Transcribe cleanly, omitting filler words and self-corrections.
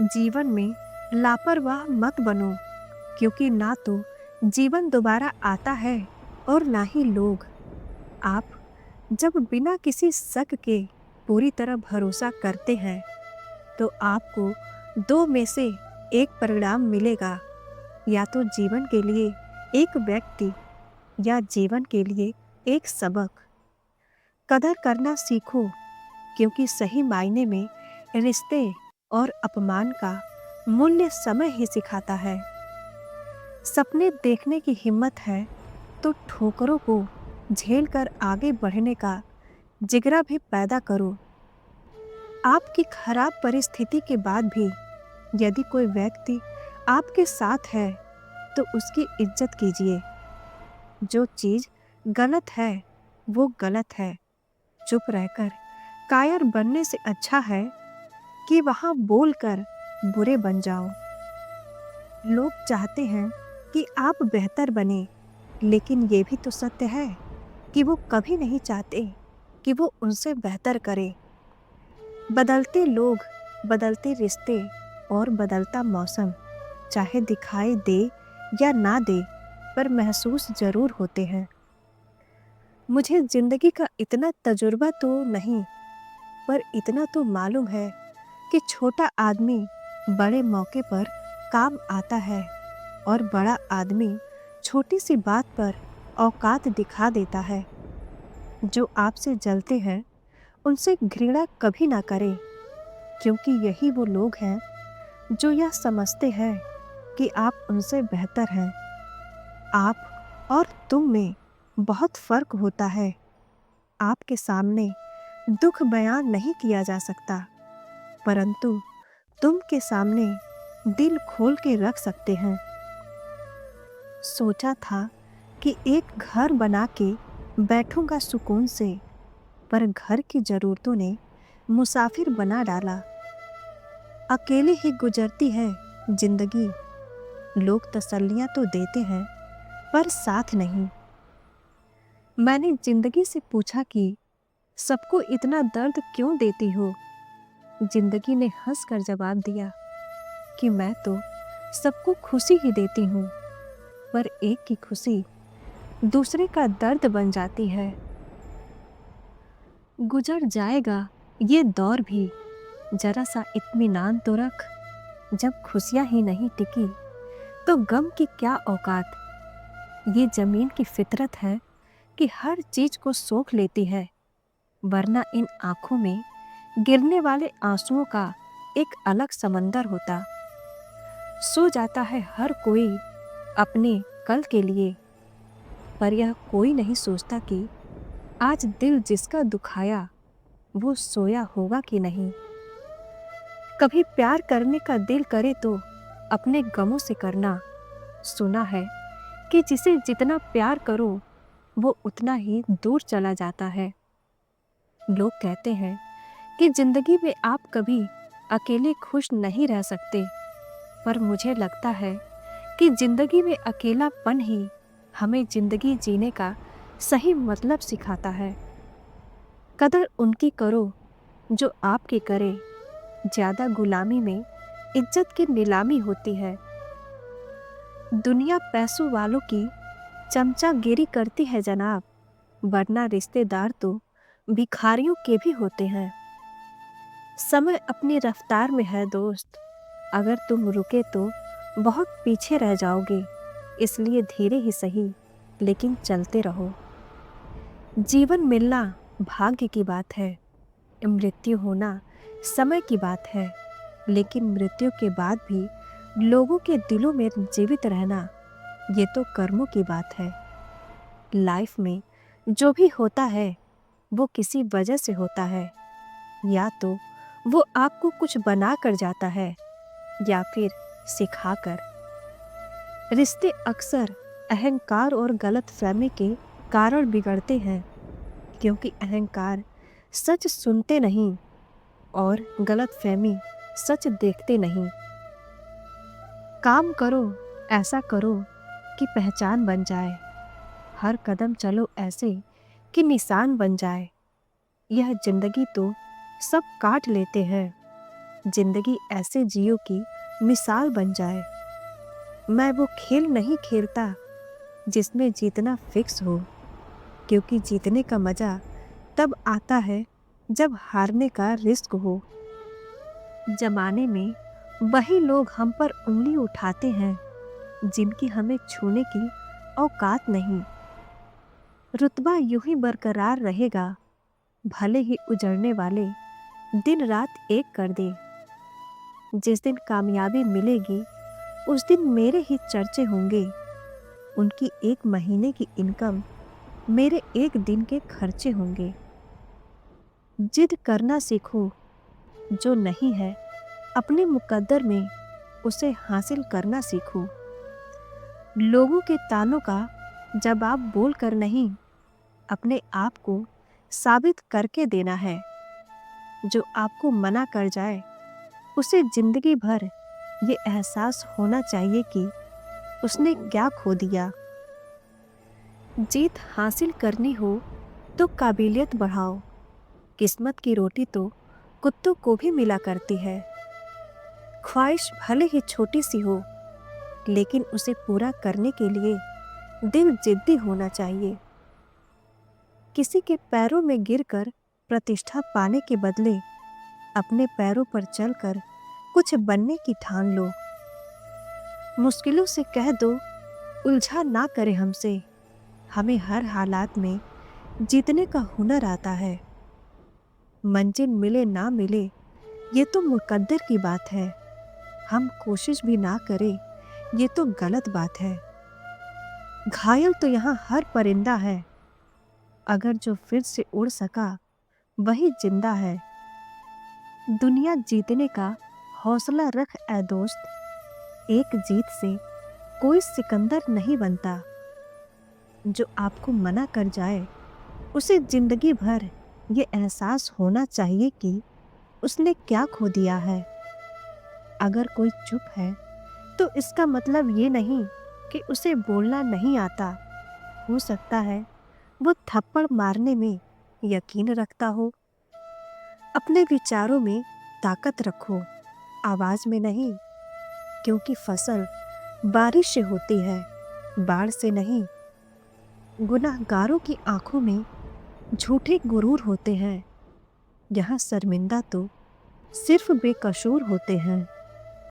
जीवन में लापरवाह मत बनो, क्योंकि ना तो जीवन दोबारा आता है और ना ही लोग। आप जब बिना किसी शक के पूरी तरह भरोसा करते हैं, तो आपको दो में से एक परिणाम मिलेगा। या तो जीवन के लिए एक व्यक्ति, या जीवन के लिए एक सबक। कदर करना सीखो, क्योंकि सही मायने में रिश्ते और अपमान का मूल्य समय ही सिखाता है। सपने देखने की हिम्मत है तो ठोकरों को झेल कर आगे बढ़ने का जिगरा भी पैदा करो। आपकी खराब परिस्थिति के बाद भी यदि कोई व्यक्ति आपके साथ है, तो उसकी इज्जत कीजिए। जो चीज गलत है वो गलत है। चुप रहकर कायर बनने से अच्छा है कि वहां बोलकर बुरे बन जाओ। लोग चाहते हैं कि आप बेहतर बने, लेकिन ये भी तो सत्य है कि वो कभी नहीं चाहते कि वो उनसे बेहतर करे। बदलते लोग, बदलते रिश्ते और बदलता मौसम चाहे दिखाई दे या ना दे, पर महसूस जरूर होते हैं। मुझे जिंदगी का इतना तजुर्बा तो नहीं, पर इतना तो मालूम है कि छोटा आदमी बड़े मौके पर काम आता है, और बड़ा आदमी छोटी सी बात पर औकात दिखा देता है। जो आपसे जलते हैं उनसे घृणा कभी ना करें, क्योंकि यही वो लोग हैं जो यह समझते हैं कि आप उनसे बेहतर हैं। आप और तुम में बहुत फर्क होता है। आपके सामने दुख बयान नहीं किया जा सकता, परंतु तुम के सामने दिल खोल के रख सकते हैं। सोचा था कि एक घर बना के बैठूंगा सुकून से, पर घर की जरूरतों ने मुसाफिर बना डाला। अकेले ही गुजरती है जिंदगी। लोग तसल्लियां तो देते हैं, पर साथ नहीं। मैंने जिंदगी से पूछा कि सबको इतना दर्द क्यों देती हो। जिंदगी ने हंसकर जवाब दिया कि मैं तो सबको खुशी ही देती हूँ, पर एक की खुशी दूसरे का दर्द बन जाती है। गुजर जाएगा ये दौर भी, जरा सा इत्मीनान तो रख। जब खुशियां ही नहीं टिकी तो गम की क्या औकात। ये जमीन की फितरत है कि हर चीज को सोख लेती है, वरना इन आंखों में गिरने वाले आंसुओं का एक अलग समंदर होता। सो जाता है हर कोई अपने कल के लिए, पर यह कोई नहीं सोचता कि आज दिल जिसका दुखाया वो सोया होगा कि नहीं। कभी प्यार करने का दिल करे तो अपने गमों से करना। सुना है कि जिसे जितना प्यार करो वो उतना ही दूर चला जाता है। लोग कहते हैं कि जिंदगी में आप कभी अकेले खुश नहीं रह सकते, पर मुझे लगता है कि जिंदगी में अकेलापन ही हमें जिंदगी जीने का सही मतलब सिखाता है। कदर उनकी करो जो आपकी करे। ज्यादा गुलामी में इज्जत की नीलामी होती है। दुनिया पैसों वालों की चमचागिरी करती है जनाब, वरना रिश्तेदार तो भिखारियों के भी होते हैं। समय अपनी रफ्तार में है दोस्त, अगर तुम रुके तो बहुत पीछे रह जाओगे। इसलिए धीरे ही सही, लेकिन चलते रहो। जीवन मिलना भाग्य की बात है, मृत्यु होना समय की बात है, लेकिन मृत्यु के बाद भी लोगों के दिलों में जीवित रहना, ये तो कर्मों की बात है। लाइफ में जो भी होता है वो किसी वजह से होता है। या तो वो आपको कुछ बना कर जाता है, या फिर सिखा कर। रिश्ते अक्सर अहंकार और गलतफहमी के कारण बिगड़ते हैं, क्योंकि अहंकार सच सुनते नहीं और गलतफहमी सच देखते नहीं। काम करो, ऐसा करो कि पहचान बन जाए। हर कदम चलो ऐसे कि निशान बन जाए। यह जिंदगी तो सब काट लेते हैं, जिंदगी ऐसे जियो की मिसाल बन जाए। मैं वो खेल नहीं खेलता जिसमें जीतना फिक्स हो, क्योंकि जीतने का मजा तब आता है जब हारने का रिस्क हो। जमाने में वही लोग हम पर उंगली उठाते हैं जिनकी हमें छूने की औकात नहीं। रुतबा यूं ही बरकरार रहेगा, भले ही उजड़ने वाले दिन रात एक कर दे। जिस दिन कामयाबी मिलेगी उस दिन मेरे ही चर्चे होंगे। उनकी एक महीने की इनकम मेरे एक दिन के खर्चे होंगे। जिद करना सीखो, जो नहीं है अपने मुकद्दर में उसे हासिल करना सीखो। लोगों के तानों का जवाब बोल कर नहीं, अपने आप को साबित करके देना है। जो आपको मना कर जाए उसे जिंदगी भर ये एहसास होना चाहिए कि उसने क्या खो दिया। जीत हासिल करनी हो तो काबिलियत बढ़ाओ। किस्मत की रोटी तो कुत्तों को भी मिला करती है। ख्वाहिश भले ही छोटी सी हो, लेकिन उसे पूरा करने के लिए दिल जिद्दी होना चाहिए। किसी के पैरों में गिरकर प्रतिष्ठा पाने के बदले अपने पैरों पर चलकर कुछ बनने की ठान लो। मुश्किलों से कह दो उलझा ना करे हमसे, हमें हर हालात में जीतने का हुनर आता है। मंजिल मिले ना मिले ये तो मुकद्दर की बात है, हम कोशिश भी ना करें ये तो गलत बात है। घायल तो यहाँ हर परिंदा है, अगर जो फिर से उड़ सका वही जिंदा है। दुनिया जीतने का हौसला रख ऐ दोस्त, एक जीत से कोई सिकंदर नहीं बनता। जो आपको मना कर जाए उसे जिंदगी भर ये एहसास होना चाहिए कि उसने क्या खो दिया है। अगर कोई चुप है तो इसका मतलब ये नहीं कि उसे बोलना नहीं आता। हो सकता है वो थप्पड़ मारने में यकीन रखता हो। अपने विचारों में ताकत रखो, आवाज में नहीं, क्योंकि फसल बारिश से होती है, बाढ़ से नहीं। गुनाहगारों की आंखों में झूठे गुरूर होते हैं, यहाँ शर्मिंदा तो सिर्फ बेकसूर होते हैं।